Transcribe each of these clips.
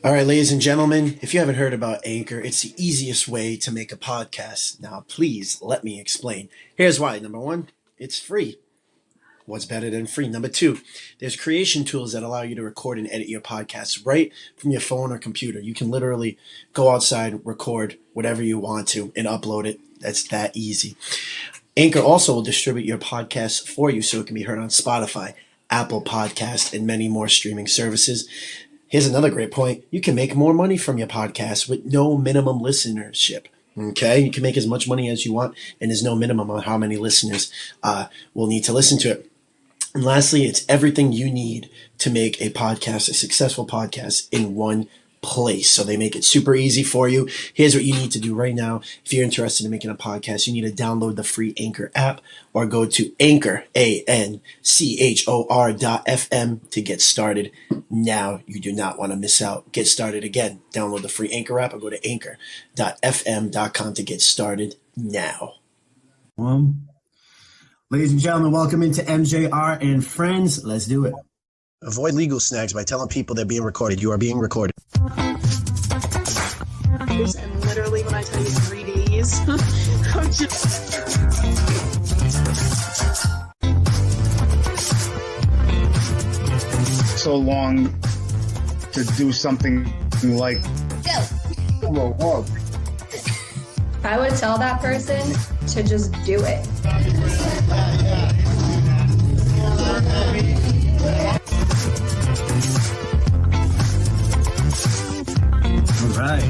All right, ladies and gentlemen, if you haven't heard about Anchor, it's the easiest way to make a podcast. Now, please let me explain. Here's why. Number one, it's free. What's better than free? Number two, there's creation tools that allow you to record and edit your podcasts right from your phone or computer. You can literally go outside, record whatever you want to, and upload it. That's that easy. Anchor also will distribute your podcast for you so it can be heard on Spotify, Apple Podcast, and many more streaming services. Here's another great point. You can make more money from your podcast with no minimum listenership. Okay, you can make as much money as you want, and there's no minimum on how many listeners will need to listen to it. And lastly, it's everything you need to make a podcast, a successful podcast, in one place. So they make it super easy for you. Here's what you need to do right now. If you're interested in making a podcast, you need to download the free Anchor app or go to Anchor, ANCHOR.FM to get started now. You do not want to miss out. Get started again. Download the free Anchor app or go to anchor.fm.com to get started now. Ladies and gentlemen, welcome into MJR and Friends. Let's do it. Avoid legal snags by telling people they're being recorded. You are being recorded. And literally when I tell you 3 days, I'm just... So long to do something like... I would tell that person to just do it. All right.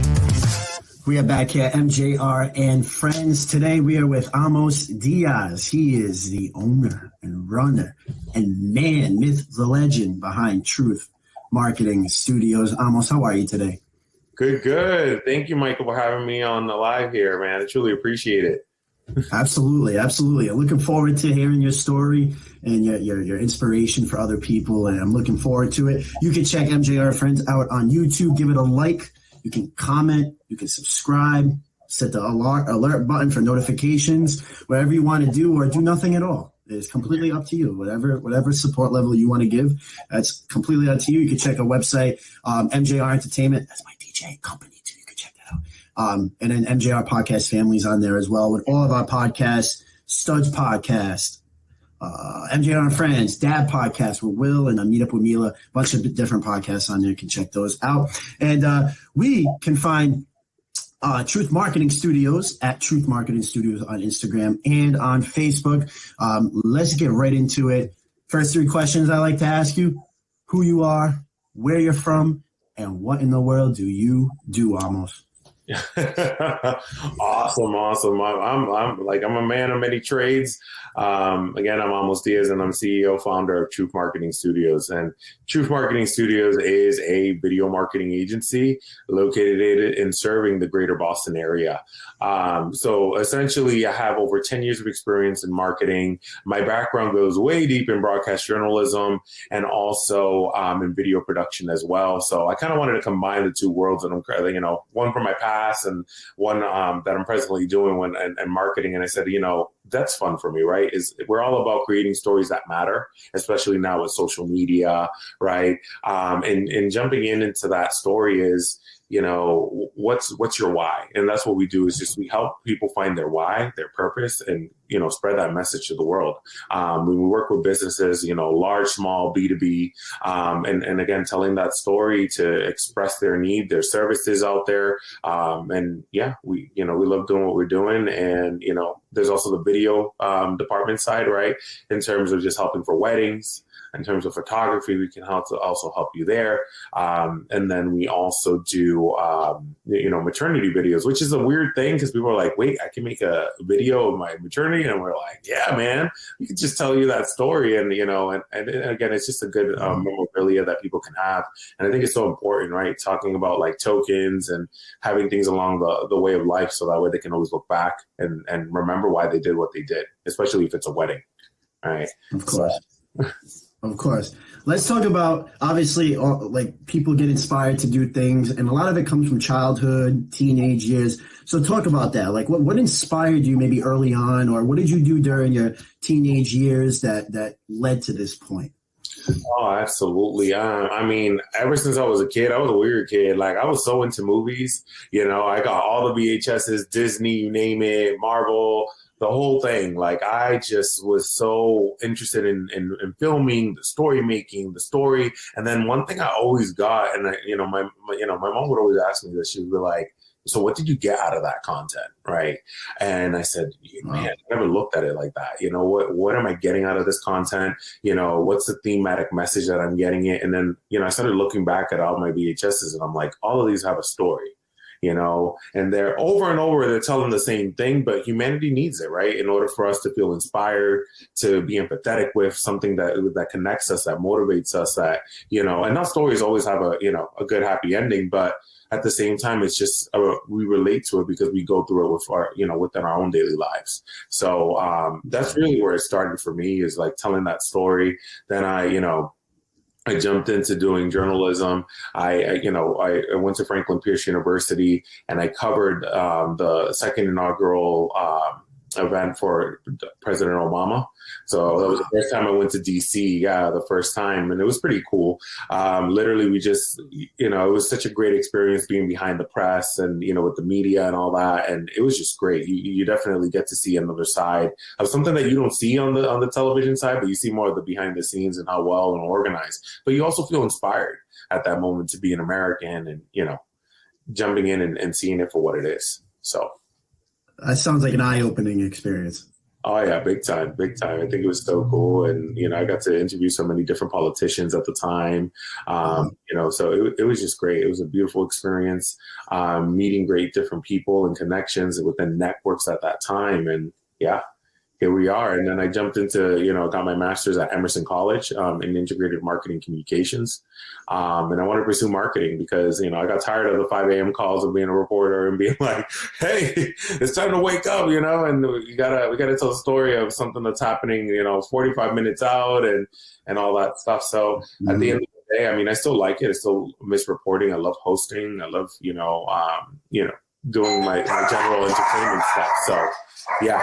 We are back here, MJR and Friends. Today we are with Ahmos Diaz. He is the owner and runner and man, myth, the legend behind Truth Marketing Studios. Ahmos, how are you today? Good. Thank you, Michael, for having me on the live here, man. I truly appreciate it. Absolutely. I'm looking forward to hearing your story and your inspiration for other people, and I'm looking forward to it. You can check MJR Friends out on YouTube. Give it a like. You can comment. You can subscribe. Set the alert button for notifications. Whatever you want to do, or do nothing at all. It's completely up to you. Whatever support level you want to give, that's completely up to you. You can check our website, MJR Entertainment. That's my DJ company too. You can check that out. And then MJR Podcast Family's on there as well with all of our podcasts, Studs Podcast, MJR and Friends, Dad Podcast with Will, and Meet Up with Mila. A bunch of different podcasts on there. You can check those out. And we can find Truth Marketing Studios at Truth Marketing Studios on Instagram and on Facebook. Let's get right into it. First 3 questions I like to ask you: who you are, where you're from, and what in the world do you do, Ahmos? Awesome. I'm a man of many trades. Again, I'm Ahmos Diaz, and I'm CEO, founder of Truth Marketing Studios. And Truth Marketing Studios is a video marketing agency located in serving the greater Boston area. So essentially, I have over 10 years of experience in marketing. My background goes way deep in broadcast journalism and also in video production as well. So I kind of wanted to combine the two worlds, and one from my past and one that I'm presently doing and marketing. And I said, that's fun for me, right? We're all about creating stories that matter, especially now with social media, right? And jumping into that story is, what's your why? And that's what we do, is just we help people find their why, their purpose, and, spread that message to the world. When we work with businesses, large, small, B2B, and again, telling that story to express their need, their services out there. And yeah, we love doing what we're doing. And, there's also the video department side, right? In terms of just helping for weddings. In terms of photography, we can also help you there. And then we also do, maternity videos, which is a weird thing because people are like, wait, I can make a video of my maternity? And we're like, yeah, man, we can just tell you that story. And, and again, it's just a good memorabilia that people can have. And I think it's so important, right? Talking about like tokens and having things along the way of life, so that way they can always look back and remember why they did what they did, especially if it's a wedding. All right. Of course. Of course. Let's talk about, obviously, like people get inspired to do things, and a lot of it comes from childhood, teenage years. So talk about that. Like what inspired you maybe early on, or what did you do during your teenage years that led to this point? Oh, absolutely. I mean, ever since I was a kid, I was a weird kid. Like, I was so into movies. I got all the VHSs, Disney, you name it, Marvel, the whole thing. Like, I just was so interested in filming, the story making, the story. And then one thing I always got, and my mom would always ask me this. She would be like, so what did you get out of that content, right? And I said, man, I never looked at it like that. What am I getting out of this content? What's the thematic message that I'm getting it? And then, I started looking back at all my VHSs and I'm like, all of these have a story, and they're over and over, they're telling the same thing, but humanity needs it, right? In order for us to feel inspired, to be empathetic with something that connects us, that motivates us, that, and not stories always have a good happy ending, but at the same time, it's just we relate to it because we go through it with our, within our own daily lives. So that's really where it started for me, is like telling that story. Then I jumped into doing journalism. I went to Franklin Pierce University and I covered the second inaugural event for President Obama. So that was the first time I went to DC. Yeah, the first time. And it was pretty cool. Literally, we just, it was such a great experience being behind the press and, with the media and all that. And it was just great. You definitely get to see another side of something that you don't see on the television side, but you see more of the behind the scenes and how well and organized. But you also feel inspired at that moment to be an American and, jumping in and seeing it for what it is. So. That sounds like an eye-opening experience. Oh yeah, big time, big time. I think it was so cool, and I got to interview so many different politicians at the time. So it was just great. It was a beautiful experience, meeting great different people and connections within networks at that time, and yeah. Here we are. And then I jumped into, got my master's at Emerson College in integrated marketing communications. And I wanted to pursue marketing because, I got tired of the 5 a.m. calls of being a reporter and being like, hey, it's time to wake up, and we gotta tell a story of something that's happening, 45 minutes out and all that stuff. So at the end of the day, I mean, I still like it. I still miss reporting. I love hosting. I love, doing my general entertainment stuff. So yeah.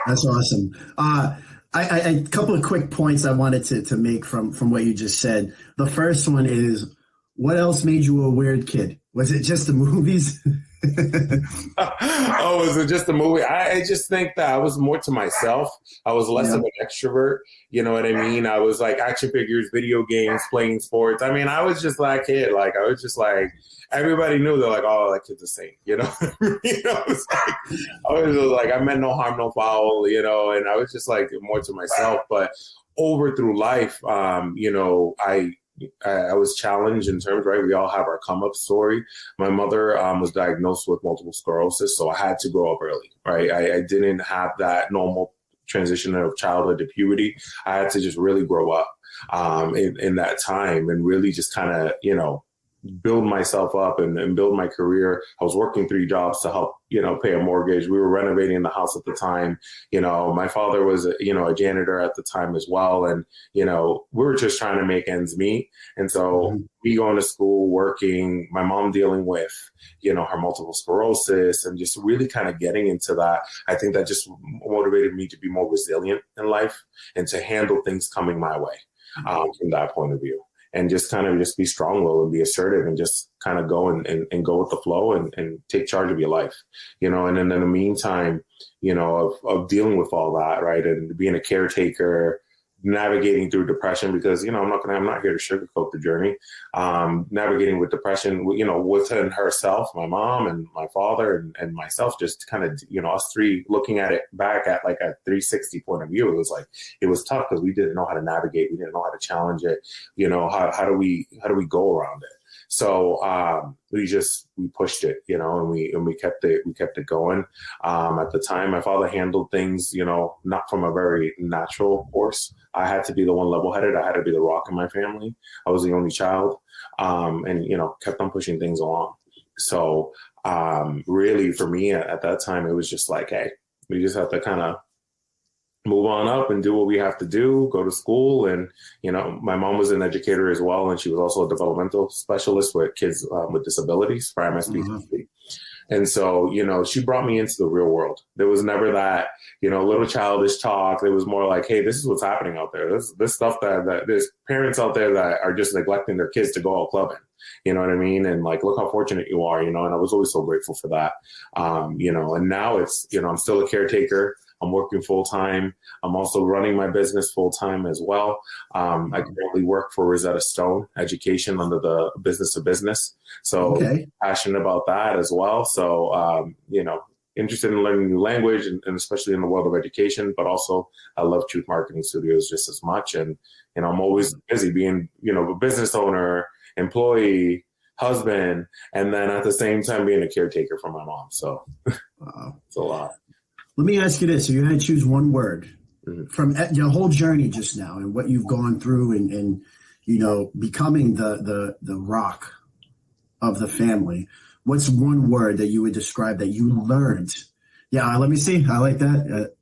That's awesome. A couple of quick points I wanted to make from what you just said. The first one is, what else made you a weird kid? Was it just the movies? Oh, was it just a movie? I just think that I was more to myself. I was less of an extrovert. You know what I mean? I was like action figures, video games, playing sports. I mean, I was just that kid. Like, I was just like, everybody knew. They're like, oh, that kid's a saint, It's like, I was just like, I meant no harm, no foul, and I was just like more to myself. But over through life, I was challenged in terms, right? We all have our come up story. My mother was diagnosed with multiple sclerosis, so I had to grow up early, right? I didn't have that normal transition of childhood to puberty. I had to just really grow up in that time and really just kind of, build myself up and build my career. I was working 3 jobs to help, pay a mortgage. We were renovating the house at the time. My father was, a janitor at the time as well. And, we were just trying to make ends meet. And so me going to school, working, my mom dealing with, her multiple sclerosis and just really kind of getting into that. I think that just motivated me to be more resilient in life and to handle things coming my way from that point of view. And just kind of just be strong-willed and be assertive and just kind of go and go with the flow and take charge of your life, and then in the meantime, of dealing with all that, right, and being a caretaker, navigating through depression because, I'm not here to sugarcoat the journey, navigating with depression, within herself, my mom and my father and myself, just kind of, us three looking at it back at like a 360 point of view. It was like, it was tough because we didn't know how to navigate. We didn't know how to challenge it. How do we go around it? So we pushed it, and we kept it going. At the time, my father handled things, not from a very natural course. I had to be the one level-headed. I had to be the rock in my family. I was the only child, and kept on pushing things along. So really, for me at that time, it was just like, hey, we just have to kind of move on up and do what we have to do, go to school. And, my mom was an educator as well. And she was also a developmental specialist with kids with disabilities for MSPCC. And so, she brought me into the real world. There was never that, little childish talk. It was more like, hey, this is what's happening out there. This stuff that there's parents out there that are just neglecting their kids to go out clubbing. You know what I mean? And like, look how fortunate you are, and I was always so grateful for that. And now it's, I'm still a caretaker. I'm working full time. I'm also running my business full time as well. I currently work for Rosetta Stone Education under the business to business. So passionate about that as well. So, interested in learning new language and especially in the world of education, but also I love Truth Marketing Studios just as much. And, I'm always busy being, a business owner, employee, husband, and then at the same time being a caretaker for my mom. So it's a lot. Let me ask you this. So you had to choose one word from your whole journey just now and what you've gone through and becoming the rock of the family. What's one word that you would describe that you learned? Yeah, let me see. I like that.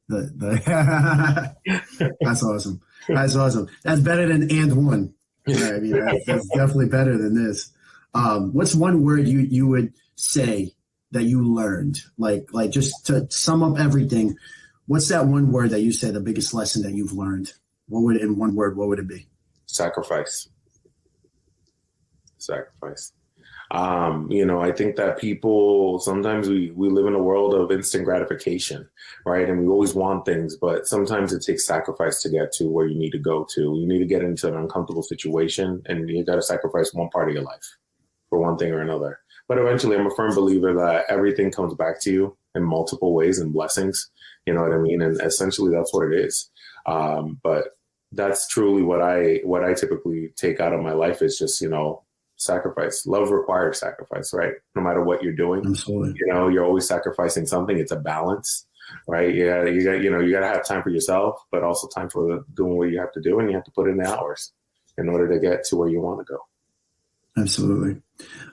That's awesome. That's awesome. That's better than and one. I mean, that's definitely better than this. What's one word you would say that you learned? Like just to sum up everything, what's that one word that you say the biggest lesson that you've learned? In one word, what would it be? Sacrifice. I think that people, sometimes we live in a world of instant gratification, right? And we always want things, but sometimes it takes sacrifice to get to where you need to go to. You need to get into an uncomfortable situation, and you got to sacrifice one part of your life for one thing or another. But eventually, I'm a firm believer that everything comes back to you in multiple ways and blessings. You know what I mean? And essentially, that's what it is. But that's truly what I typically take out of my life is just, sacrifice. Love requires sacrifice, right? No matter what you're doing, absolutely. You're always sacrificing something. It's a balance, right? You got to have time for yourself, but also time for doing what you have to do, and you have to put in the hours in order to get to where you want to go. Absolutely.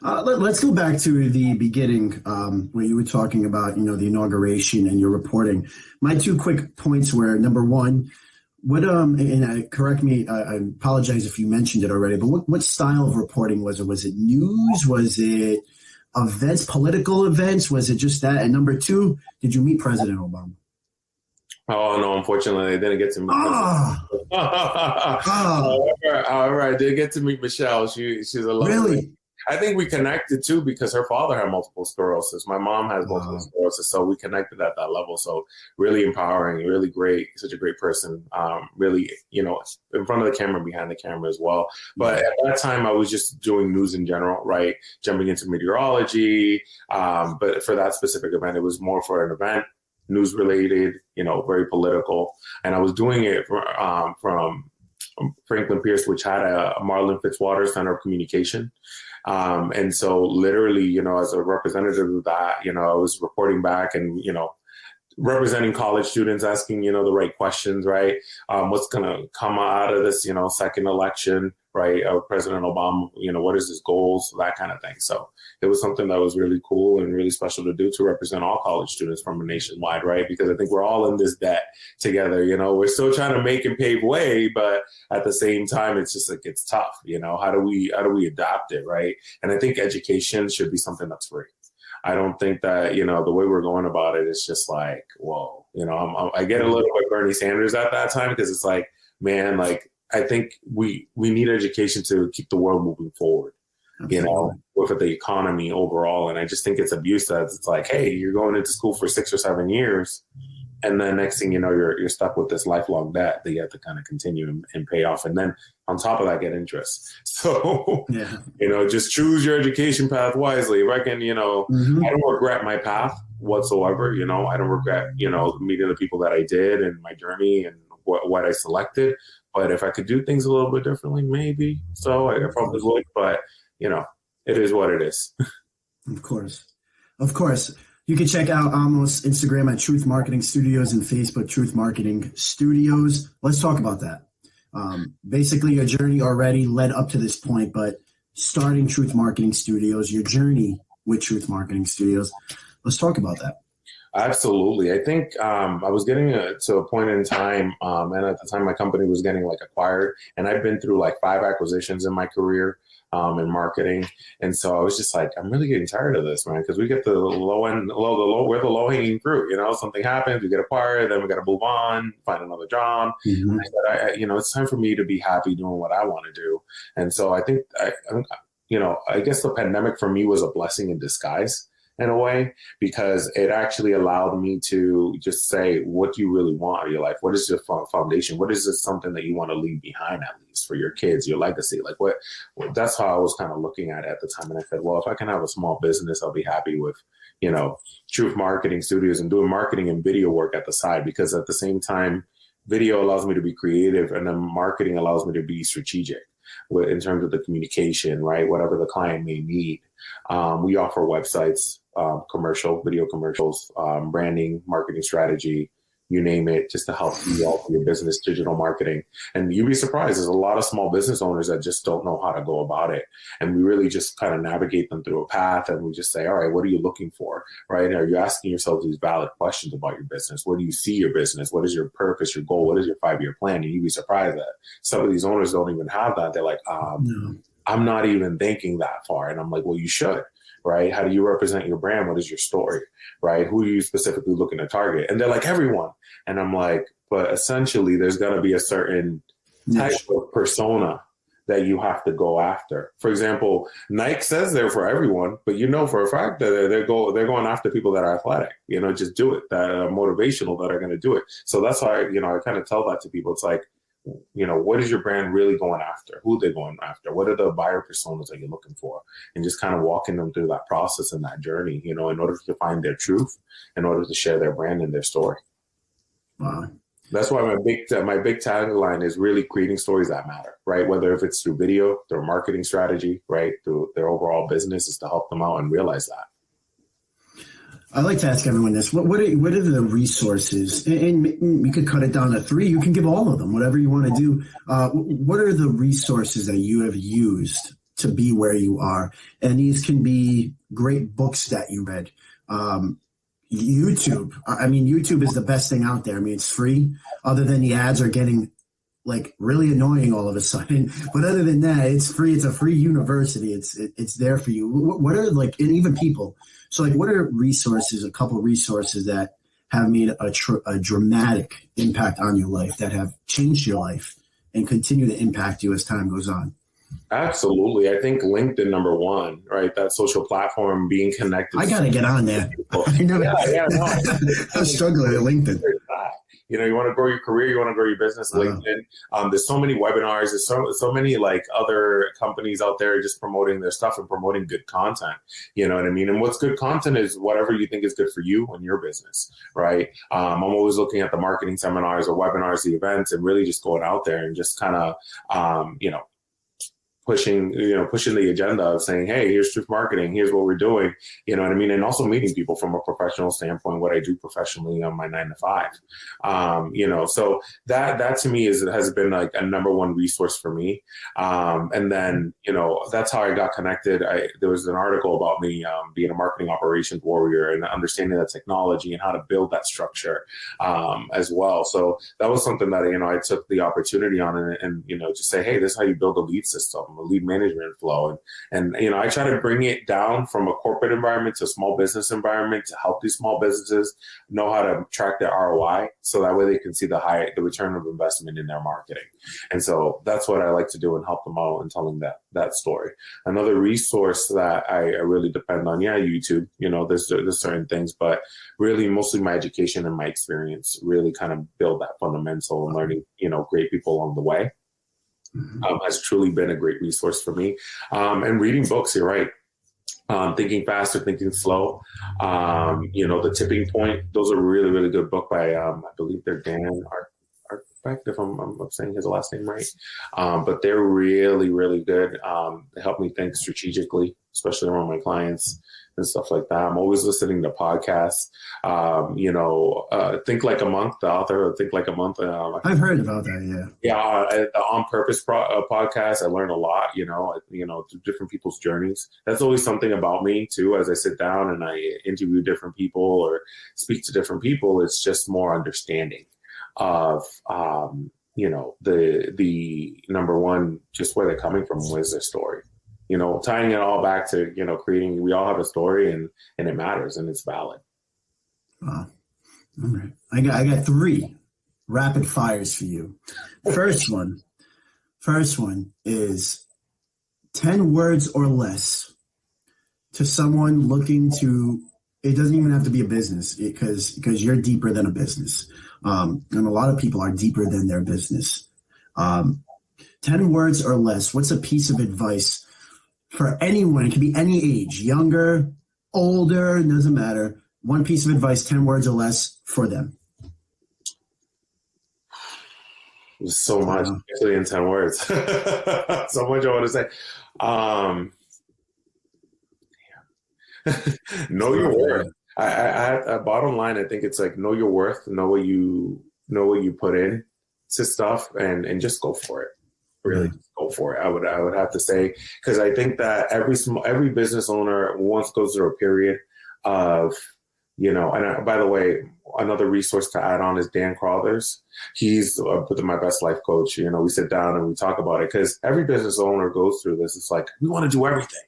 Let's go back to the beginning where you were talking about, the inauguration and your reporting. My two quick points were, number one, correct me, I apologize if you mentioned it already, but what style of reporting was it? Was it news? Was it events, political events? Was it just that? And number two, did you meet President Obama? Oh, no, unfortunately, I didn't get to meet However, I did get to meet Michelle. She's a lovely Really? I think we connected too because her father had multiple sclerosis. My mom has multiple sclerosis, so we connected at that level. So really empowering, really great, such a great person. Really, in front of the camera, behind the camera as well. But at that time, I was just doing news in general, right? Jumping into meteorology. But for that specific event, it was more for an event, news related, very political. And I was doing it from Franklin Pierce, which had a Marlin Fitzwater Center of Communication. And so literally, as a representative of that, I was reporting back and, representing college students, asking, the right questions, right? What's going to come out of this, second election, right? President Obama, what is his goals, that kind of thing. So it was something that was really cool and really special to do, to represent all college students from a nationwide, right? Because I think we're all in this debt together. We're still trying to make and pave way, but at the same time, it's just like, it's tough. How do we adapt it, right? And I think education should be something that's free. I don't think that, the way we're going about it is just like, whoa, I get a little bit Bernie Sanders at that time, because it's like, man, like, I think we need education to keep the world moving forward. With the economy overall. And I just think it's abuse that it's like, hey, you're going into school for 6 or 7 years, and then next thing you know, you're stuck with this lifelong debt that you have to kind of continue and pay off. And then on top of that, get interest. So, just choose your education path wisely. I reckon, I don't regret my path whatsoever. I don't regret, meeting the people that I did and my journey and what I selected. But if I could do things a little bit differently, maybe. So I probably would, but it is what it is. Of course. You can check out Ahmos' Instagram at Truth Marketing Studios and Facebook Truth Marketing Studios. Let's talk about that. Basically, your journey already led up to this point, but starting Truth Marketing Studios, your journey with Truth Marketing Studios. Let's talk about that. Absolutely. I think I was getting to a point in time, and at the time my company was getting acquired, and I've been through 5 acquisitions in my career. in marketing. And so I was just like, I'm really getting tired of this, man, because we get the we're the low hanging fruit. Something happens, we get acquired, then we got to move on, find another job. Mm-hmm. I said, it's time for me to be happy doing what I want to do. And so I think, I guess the pandemic for me was a blessing in disguise in a way, because it actually allowed me to just say, what do you really want in your life? What is your foundation? What is this something that you want to leave behind, at least for your kids, your legacy? Like that's how I was kind of looking at it at the time. And I said, well, if I can have a small business, I'll be happy with, Truth Marketing Studios and doing marketing and video work at the side, because at the same time, video allows me to be creative and then marketing allows me to be strategic in terms of the communication, right? Whatever the client may need. We offer websites, video commercials, branding, marketing strategy, you name it, just to help you all for your business, digital marketing. And you'd be surprised, there's a lot of small business owners that just don't know how to go about it. And we really just kind of navigate them through a path, and we just say, all right, what are you looking for, right? Are you asking yourself these valid questions about your business? Where do you see your business? What is your purpose, your goal? What is your 5-year plan? And you'd be surprised that some of these owners don't even have that. They're like, I'm not even thinking that far. And I'm like, well, you should. Right? How do you represent your brand? What is your story? Right? Who are you specifically looking to target? And they're like, everyone. And I'm like, but essentially there's going to be a certain type of persona that you have to go after. For example, Nike says they're for everyone, but for a fact that they're going after people that are athletic, just do it, that are motivational, that are going to do it. So that's why, I kind of tell that to people. It's like, what is your brand really going after? Who are they going after? What are the buyer personas that you're looking for? And just kind of walking them through that process and that journey, in order to find their truth, in order to share their brand and their story. Wow. That's why my big tagline is really creating stories that matter, right? Whether if it's through video, through marketing strategy, right? Through their overall business, is to help them out and realize that. I like to ask everyone this. What are the resources? And you could cut it down to 3. You can give all of them, whatever you want to do. What are the resources that you have used to be where you are? And these can be great books that you read. YouTube. YouTube is the best thing out there. It's free, other than the ads are getting really annoying all of a sudden. But other than that, it's free. It's a free university. It's there for you. What are and even people. So what are resources, a couple of resources that have made a dramatic impact on your life, that have changed your life and continue to impact you as time goes on? Absolutely. I think LinkedIn, number one, right? That social platform, being connected. I got to get on there. I know. I'm struggling at LinkedIn. You want to grow your career, you want to grow your business, LinkedIn. There's so many webinars, there's so many other companies out there just promoting their stuff and promoting good content. You know what I mean? And what's good content is whatever you think is good for you and your business, right? I'm always looking at the marketing seminars or webinars, the events, and really just going out there and just kind of, pushing the agenda of saying, hey, here's Truth Marketing, here's what we're doing, you know what I mean? And also meeting people from a professional standpoint, what I do professionally on my 9 to 5. So that to me has been a number one resource for me. And then, that's how I got connected. There was an article about me being a marketing operations warrior and understanding that technology and how to build that structure as well. So that was something that, I took the opportunity on and just say, hey, this is how you build a lead system, a lead management flow. And I try to bring it down from a corporate environment to a small business environment to help these small businesses know how to track their ROI, so that way they can see the return of investment in their marketing. And so that's what I like to do and help them out and tell them that story. Another resource that I really depend on, YouTube, there's certain things, but really mostly my education and my experience really kind of build that fundamental and learning, great people along the way. Has truly been a great resource for me. And reading books, you're right. Thinking Faster, Thinking Slow. The Tipping Point. Those are really, really good book by, I believe they're Dan Artifact, if I'm saying his last name right. But they're really, really good. They help me think strategically, especially around my clients and stuff like that. I'm always listening to podcasts. Think Like a Monk, the author of Think Like a Monk. I've heard about that, yeah. Yeah, the On Purpose podcast, I learned a lot, through different people's journeys. That's always something about me, too, as I sit down and I interview different people or speak to different people. It's just more understanding of, the number one, just where they're coming from, where's their story. tying it all back to, creating, we all have a story and it matters and it's valid. All right. I got 3 rapid fires for you. First one is 10 words or less to someone looking to, it doesn't even have to be a business because you're deeper than a business. And a lot of people are deeper than their business. 10 words or less. What's a piece of advice for anyone? It can be any age, younger, older, it doesn't matter. One piece of advice, 10 words or less for them. So much, actually, in 10 words. So much I want to say. Know your worth. I bottom line, I think it's like, know your worth, know what you put in to stuff, and just go for it. Really, just go for it. I would have to say, because I think that every business owner once goes through a period of, and by the way, another resource to add on is Dan Crothers. He's my best life coach. We sit down and we talk about it, because every business owner goes through this. It's like, we want to do everything.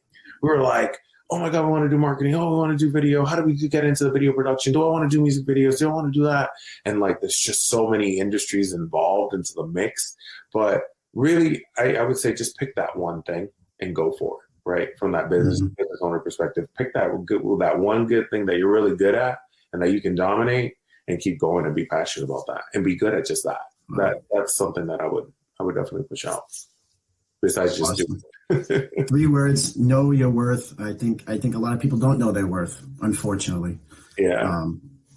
We're like, oh my God, we want to do marketing. Oh, we want to do video. How do we get into the video production? Do I want to do music videos? Do I want to do that? And like, there's just so many industries involved into the mix. But really, I would say just pick that one thing and go for it. Right, from that business owner perspective, pick that one good thing that you're really good at and that you can dominate, and keep going and be passionate about that and be good at just that. That's something that I would definitely push out. Besides just awesome. 3 words: know your worth. I think a lot of people don't know their worth, unfortunately. Yeah.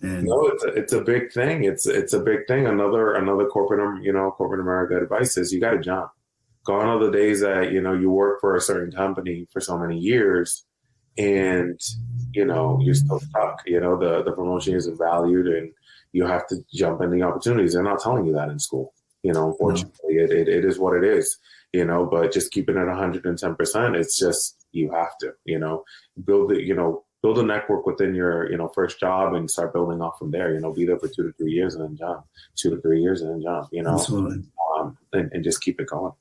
And no, it's a big thing. It's a big thing. Another corporate America advice is you got to jump. Gone are the days that, you work for a certain company for so many years and, you're still stuck. The promotion isn't valued and you have to jump in the opportunities. They're not telling you that in school. Unfortunately, it is what it is, but just keeping it 110%, it's just, you have to, build a network within your, first job and start building off from there, be there for 2 to 3 years and then jump, 2 to 3 years and then jump, Absolutely. And just keep it going.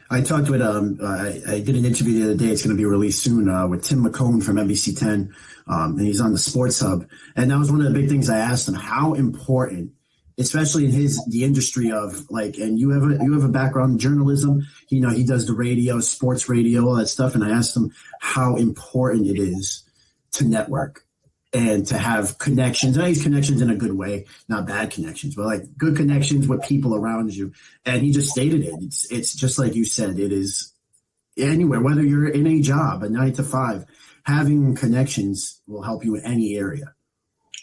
I talked with I did an interview the other day. It's going to be released soon with Tim McCone from NBC 10, and he's on the Sports Hub. And that was one of the big things I asked him: how important, especially in the industry of like, and you have a background in journalism. He does the radio, sports radio, all that stuff. And I asked him how important it is to network and to have connections. And I use connections in a good way, not bad connections, but like good connections with people around you. And he just stated it. It's just like you said, it is anywhere, whether you're in a job, a 9 to 5, having connections will help you in any area.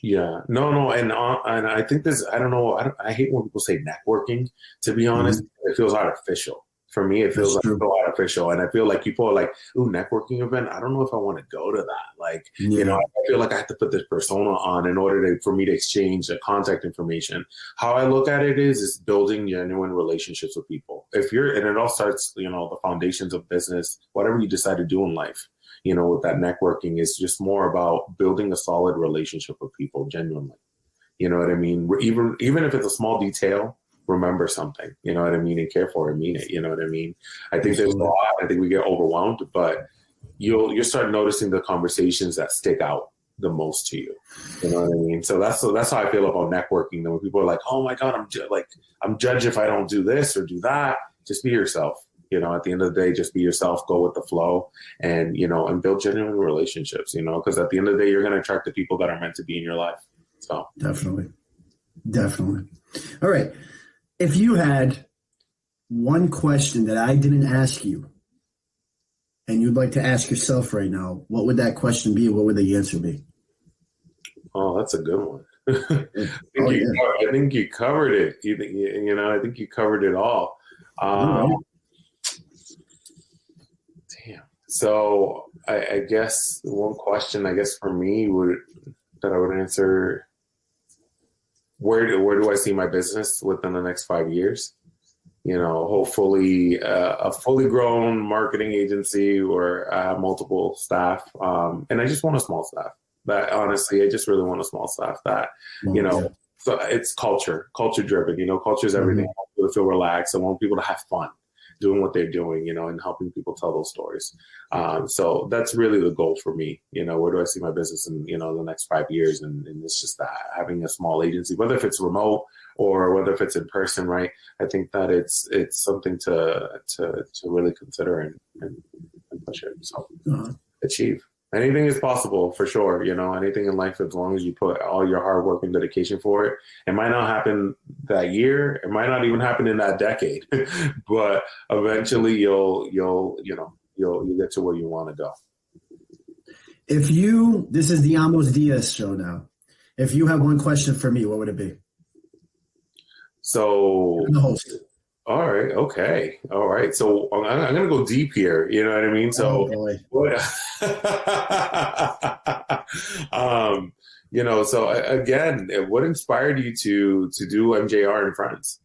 Yeah, no. And I think this, I don't know. I hate when people say networking, to be honest. It feels artificial. For me, it feels so artificial. And I feel like people are like, ooh, networking event. I don't know if I want to go to that. Like, I feel like I have to put this persona on in order for me to exchange the contact information. How I look at it is building genuine relationships with people. And it all starts, the foundations of business, whatever you decide to do in life, with that networking is just more about building a solid relationship with people genuinely. You know what I mean? Even if it's a small detail, remember something, you know what I mean, and care for it and mean it, you know what I mean? I think there's a lot. I think we get overwhelmed, but you'll start noticing the conversations that stick out the most to you. You know what I mean? So that's how I feel about networking. When people are like, oh my God, I'm judged if I don't do this or do that. Just be yourself. At the end of the day, just be yourself, go with the flow, and, and build genuine relationships, because at the end of the day, you're going to attract the people that are meant to be in your life. So Definitely. All right. If you had one question that I didn't ask you and you'd like to ask yourself right now, what would that question be? What would the answer be? Oh, that's a good one. I think you covered it. I think you covered it all. Damn. So I guess one question, for me that I would answer, where do I see my business within the next 5 years? Hopefully a fully grown marketing agency where I have multiple staff. And I just want a small staff. That honestly, I just really want a small staff that, so it's culture driven, culture is everything. I want people to feel relaxed. I want people to have fun. doing what they're doing, and helping people tell those stories. So that's really the goal for me. Where do I see my business in, the next 5 years? And it's just that having a small agency, whether if it's remote or whether if it's in person, right? I think that it's something to really consider and push it. So achieve. Anything is possible for sure. Anything in life, as long as you put all your hard work and dedication for it. It might not happen that year. It might not even happen in that decade, but eventually you'll get to where you want to go. This is the Ahmos Diaz show now. If you have one question for me, what would it be? So I'm the host. All right. Okay. All right. So I'm going to go deep here. You know what I mean? So, so again, what inspired you to do MJR and Friends?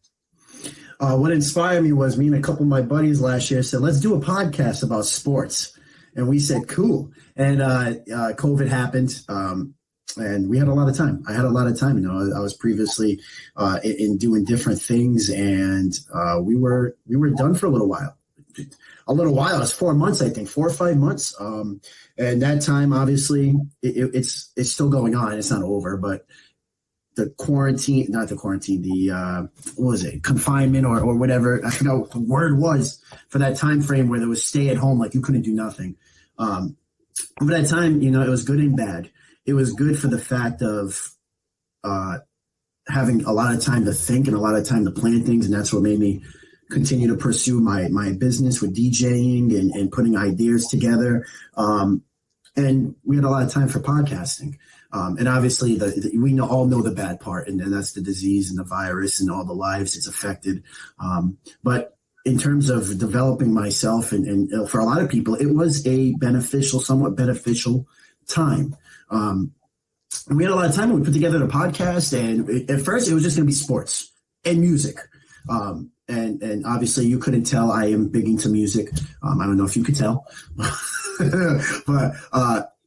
What inspired me was me and a couple of my buddies last year said, let's do a podcast about sports. And we said, cool. And COVID happened. And we had a lot of time. I had a lot of time. I was previously in doing different things, and we were done for a little while. A little while. It's 4 months, I think, 4 or 5 months. And that time, obviously, it's still going on. It's not over, but the quarantine, not the quarantine, what was it? Confinement or whatever. I forgot what the word was for that time frame where there was stay at home, like you couldn't do nothing. Over that time, it was good and bad. It was good for the fact of having a lot of time to think and a lot of time to plan things. And that's what made me continue to pursue my business with DJing and putting ideas together. And we had a lot of time for podcasting. And obviously we all know the bad part, and that's the disease and the virus and all the lives it's affected. But in terms of developing myself and for a lot of people, it was a somewhat beneficial time. We had a lot of time when we put together the podcast, and at first it was just going to be sports and music. And obviously you couldn't tell I am big into music. I don't know if you could tell, but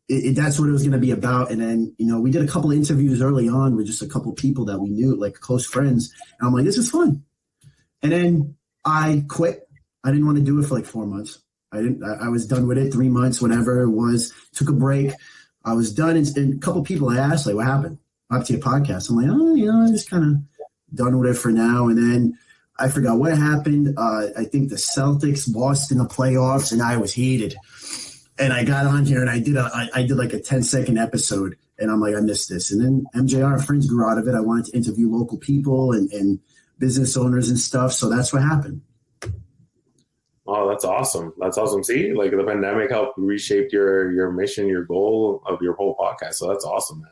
that's what it was going to be about. And then, we did a couple of interviews early on with just a couple of people that we knew, like close friends. And I'm like, this is fun. And then I quit. I didn't want to do it for like 4 months. I was done with it, 3 months, whatever it was, took a break. I was done, and a couple people I asked, like, what happened? Up to your podcast. I'm like, I'm just kind of done with it for now. And then I forgot what happened. I think the Celtics lost in the playoffs, and I was heated. And I got on here, and I did like a 10-second episode, and I'm like, I missed this. And then MJR Friends grew out of it. I wanted to interview local people and business owners and stuff, so that's what happened. Oh, that's awesome. That's awesome. See, like the pandemic helped reshape your mission, your goal of your whole podcast. So that's awesome, man.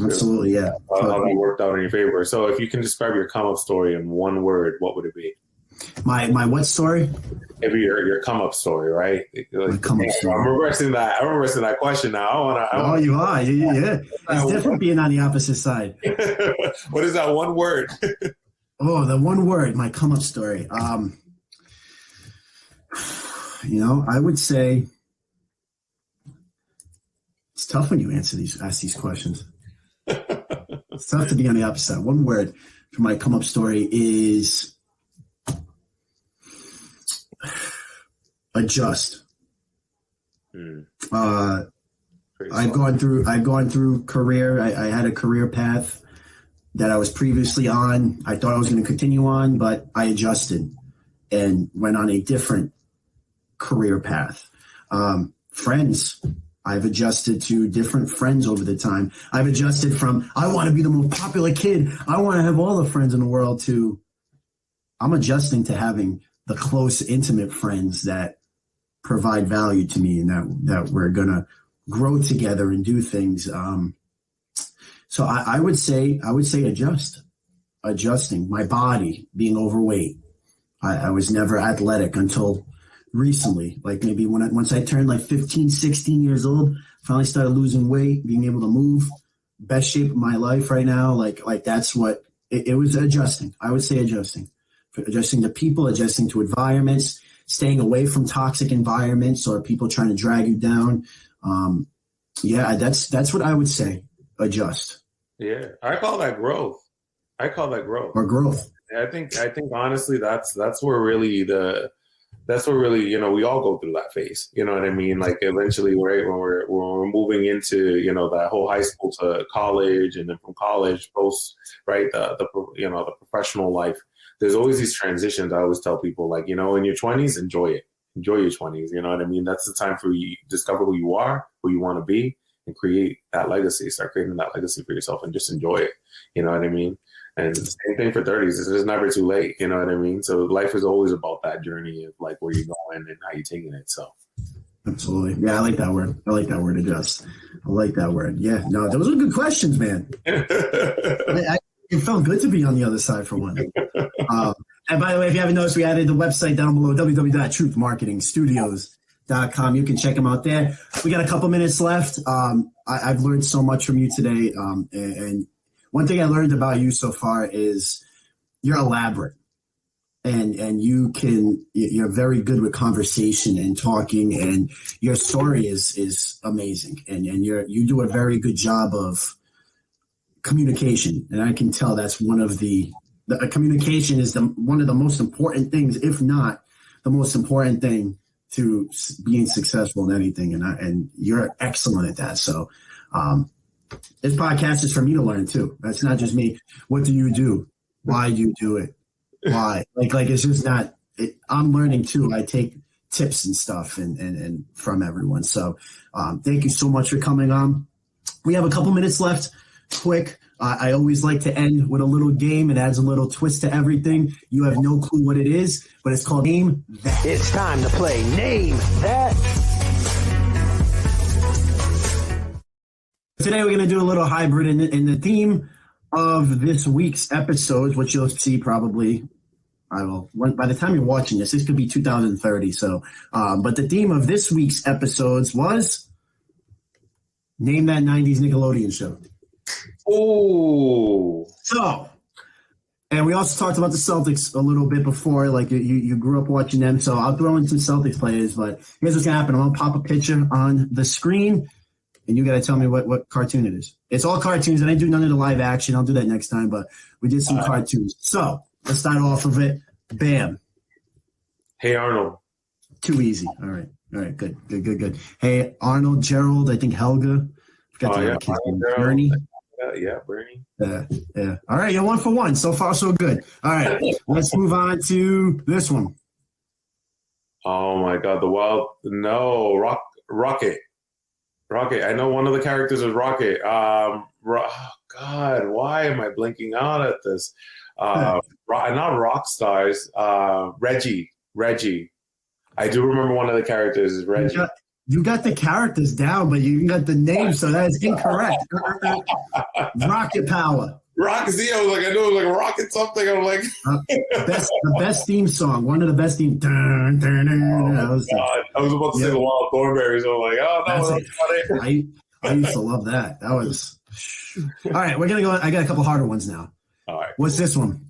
Absolutely, yeah. How that worked out in your favor. So if you can describe your come up story in one word, what would it be? My what story? Maybe your come up story, right? My come up story. I'm reversing that question now. You are. Yeah. It's different being on the opposite side. What is that one word? The one word, my come up story. I would say it's tough when you ask these questions. It's tough to be on the opposite side. One word for my come up story is adjust. I've gone through career. I had a career path that I was previously on. I thought I was going to continue on, but I adjusted and went on a different career path. Friends, I've adjusted to different friends over the time. I've adjusted from, I want to be the most popular kid, I want to have all the friends in the world, to I'm adjusting to having the close, intimate friends that provide value to me and that we're going to grow together and do things. So I would say adjusting my body, being overweight. I was never athletic until recently, like maybe once I turned like 15, 16 years old, finally started losing weight, being able to move, best shape of my life right now. Like that's what it was. Adjusting. I would say adjusting to people, adjusting to environments, staying away from toxic environments or people trying to drag you down. That's what I would say. Adjust. Yeah. I call that growth. Or growth. I think honestly, that's where really the that's what really, we all go through that phase. You know what I mean? Like eventually, right, when we're moving into, that whole high school to college, and then from college post, right, the professional life. There's always these transitions. I always tell people, like, in your 20s, enjoy it. Enjoy your 20s. You know what I mean? That's the time for you to discover who you are, who you want to be, and create that legacy. Start creating that legacy for yourself and just enjoy it. You know what I mean? And the same thing for 30s. It's just never too late. You know what I mean? So life is always about that journey of like where you're going and how you're taking it. So. Absolutely. Yeah, I like that word. I like that word, adjust. I like that word. Yeah, no, those are good questions, man. It felt good to be on the other side for one. And by the way, if you haven't noticed, we added the website down below, www.truthmarketingstudios.com. You can check them out there. We got a couple minutes left. I've learned so much from you today. And one thing I learned about you so far is you're elaborate. And you're very good with conversation and talking, and your story is amazing. And you do a very good job of communication. And I can tell that's one of the communication is one of the most important things, if not the most important thing to being successful in anything. And you're excellent at that. So this podcast is for me to learn too. That's not just me. What do you do? Why do you do it? Why? Like it's just not. I'm learning too. I take tips and stuff and from everyone. So thank you so much for coming on. We have a couple minutes left. Quick. I always like to end with a little game. It adds a little twist to everything. You have no clue what it is, but it's called Name That. It's time to play Name That. Today we're going to do a little hybrid in the theme of this week's episodes, which you'll see probably. By the time you're watching this could be 2030. So, but the theme of this week's episodes was Name That 90s Nickelodeon Show. Oh, so, and we also talked about the Celtics a little bit before. Like you grew up watching them, so I'll throw in some Celtics players. But here's what's gonna happen: I'm gonna pop a picture on the screen, and you gotta tell me what cartoon it is. It's all cartoons, and I do none of the live action. I'll do that next time. But we did some cartoons. So let's start off of it. Bam. Hey Arnold. Too easy. All right. Good. Hey Arnold, Gerald. I think Helga. Bernie. Yeah, Bernie. Yeah. All right, you're 1 for 1. So far, so good. All right, let's move on to this one. Oh my God, Rocket. I know one of the characters is Rocket. God, why am I blinking out at this? Not Rock Stars. Reggie. I do remember one of the characters is Reggie. You got the characters down, but you got the name, so that is incorrect. Rocket Power. Rocket. See, I was like, I knew it was like Rocket something. I'm like, the best theme song. One of the best theme. I was about to say the Wild Thornberries. So I'm like, oh no, that's not it. I used to love that. That was. All right, we're gonna go. I got a couple harder ones now. All right. What's this one?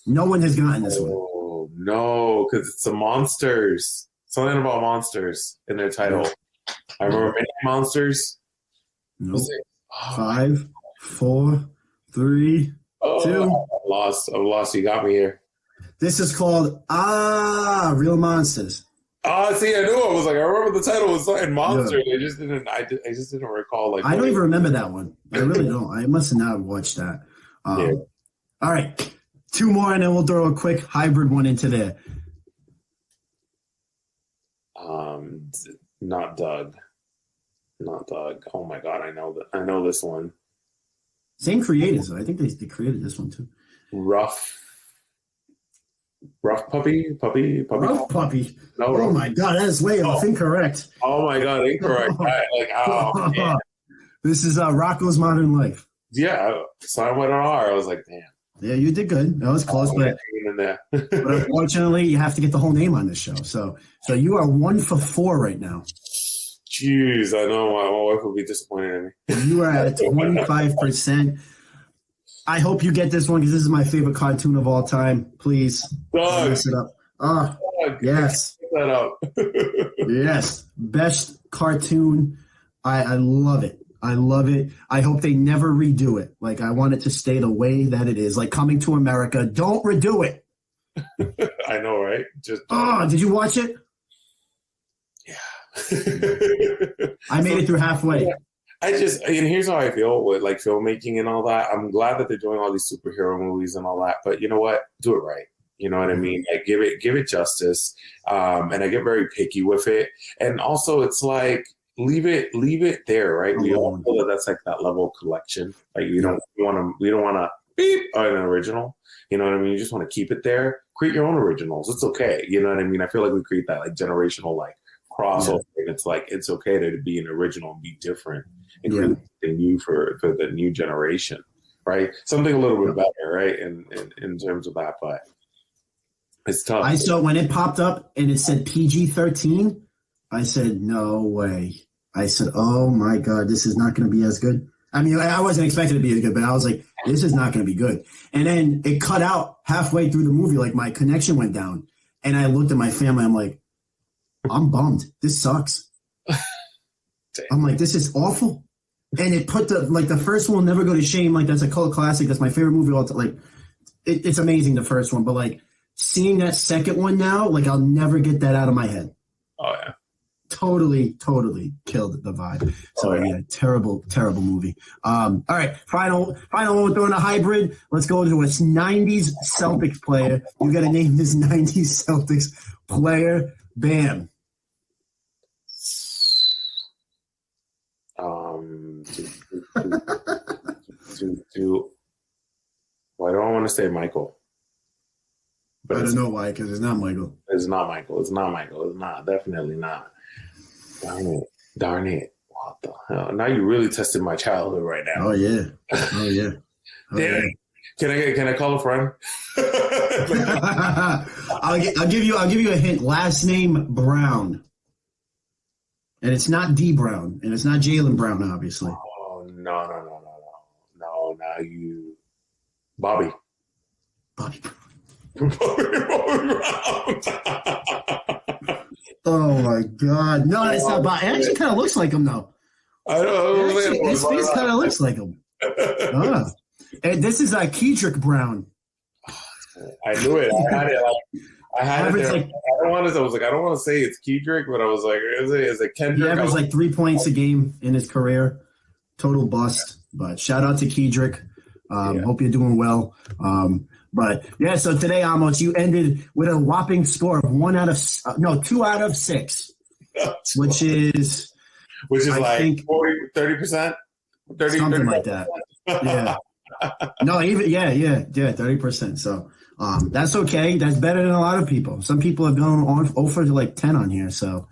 No one has gotten this one. Oh no, because it's the monsters. Something about monsters in their title. I remember Mini Monsters. Nope. 5, 4, 3, 2. I'm lost. You got me here. This is called Real Monsters. See, I knew. I was like, I remember the title was something monsters. Yeah. I just didn't recall. Like, I don't even remember that one. I really don't. I must have not watched that. Yeah. All right, 2 more, and then we'll throw a quick hybrid one into there. Not Doug. Oh my God, I know this one. Same creators. I think they created this one too. Rough Puppy. Rough Puppy. No, oh my God, that is way off. Incorrect. Oh my God, incorrect. Man. This is Rocko's Modern Life. Yeah, so I went on R. I was like, damn. Yeah, you did good. That was close, but unfortunately, you have to get the whole name on this show. So you are 1 for 4 right now. Jeez, I know my wife will be disappointed in me. You are at 25%. I hope you get this one because this is my favorite cartoon of all time. Please, mess it up. Yes. That up. Yes, best cartoon. I love it. I love it. I hope they never redo it. Like, I want it to stay the way that it is. Like Coming to America. Don't redo it. I know, right? Just Oh, did you watch it? I made it through halfway. And here's how I feel with like filmmaking and all that. I'm glad that they're doing all these superhero movies and all that, but you know what? Do it right. You know what I mean? Like give it justice. And I get very picky with it. And also it's like, leave it there, right? We all know that that's like that level of collection. Like we don't want to beep an original. You know what I mean? You just want to keep it there. Create your own originals. It's okay. You know what I mean? I feel like we create that like generational like crossover. And it's like it's okay to be an original and be different and create something new for the new generation, right? Something a little bit better, right? In terms of that, but it's tough. I saw when it popped up and it said PG-13. I said, no way. I said, oh my God, this is not going to be as good. I mean, I wasn't expecting it to be as good, but I was like, this is not going to be good. And then it cut out halfway through the movie. Like my connection went down. And I looked at my family. I'm like, I'm bummed. This sucks. I'm like, this is awful. And it put the first one will never go to shame. Like that's a cult classic. That's my favorite movie. Like it's amazing, the first one. But like seeing that second one now, like I'll never get that out of my head. Oh, yeah. Totally killed the vibe. So yeah, terrible movie. All right, final one. We're throwing a hybrid. Let's go to a 90s Celtics player. You got to name this 90s Celtics player. Bam. Well, I don't want to say Michael. But I don't know why, because it's not Michael. It's not Michael. It's not. Definitely not. Darn it. What the hell? Now you really tested my childhood right now. Oh yeah. Damn. Can I call a friend? I'll give you a hint. Last name Brown. And it's not D Brown. And it's not Jaylen Brown, obviously. Oh no. Now you Bobby. Oh my God! No, it's not. It actually kind of looks like him, though. I know. His face kind of looks like him. And this is Kedrick Brown. I knew it. I had it there. Like, I don't want to say it's Kedrick, but I was like, is it Kendrick? He averaged like 3 points a game in his career. Total bust. But shout out to Kedrick. Hope you're doing well. But yeah, so today, Ahmos, you ended with a whopping score of 2 out of 6, which is I like think 30%, something like that. Yeah. No, even 30%. So that's okay. That's better than a lot of people. Some people have gone on over to like 10 on here, so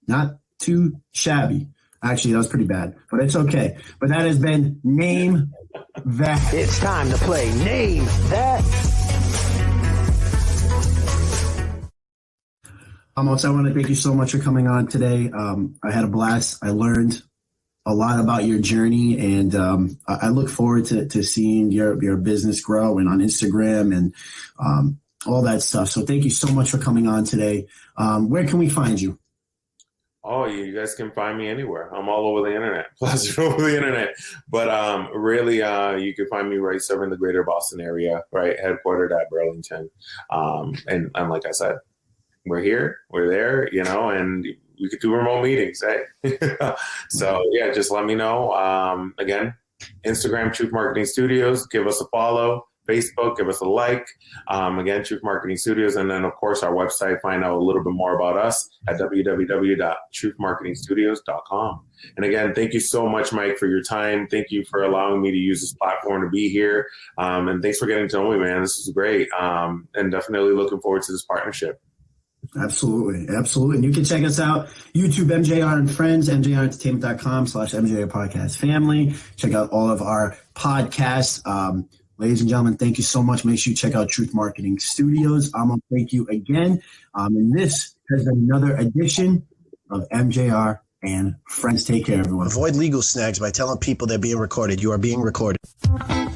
not too shabby. Actually, that was pretty bad, but it's okay. But that has been Name That. It's time to play Name That. Ahmos, I want to thank you so much for coming on today. I had a blast. I learned a lot about your journey, and I look forward to seeing your business grow and on Instagram and all that stuff. So thank you so much for coming on today. Where can we find you? Oh, you guys can find me anywhere. I'm all over the internet, plastered over the internet. But really, you can find me right serving the greater Boston area, right, headquartered at Burlington. And like I said, we're here, we're there, and we could do remote meetings, hey? So, yeah, just let me know. Again, Instagram, Truth Marketing Studios. Give us a follow. Facebook, give us a like. Again, Truth Marketing Studios. And then, of course, our website, find out a little bit more about us at www.truthmarketingstudios.com. And again, thank you so much, Mike, for your time. Thank you for allowing me to use this platform to be here. And thanks for getting to know me, man. This is great. And definitely looking forward to this partnership. Absolutely. And you can check us out, YouTube, MJR and Friends, mjrentertainment.com/MJR Podcast Family. Check out all of our podcasts. Ladies and gentlemen, thank you so much. Make sure you check out Truth Marketing Studios. I'm going to thank you again. And this has been another edition of MJR and Friends. Take care, everyone. Avoid legal snags by telling people they're being recorded. You are being recorded. And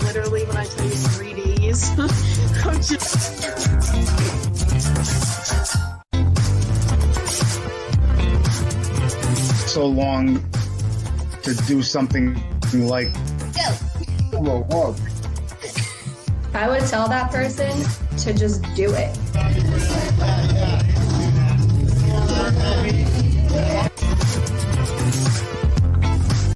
literally, when I tell you 3Ds, I'm just... So long to do something like... Go. Whoa. I would tell that person to just do it.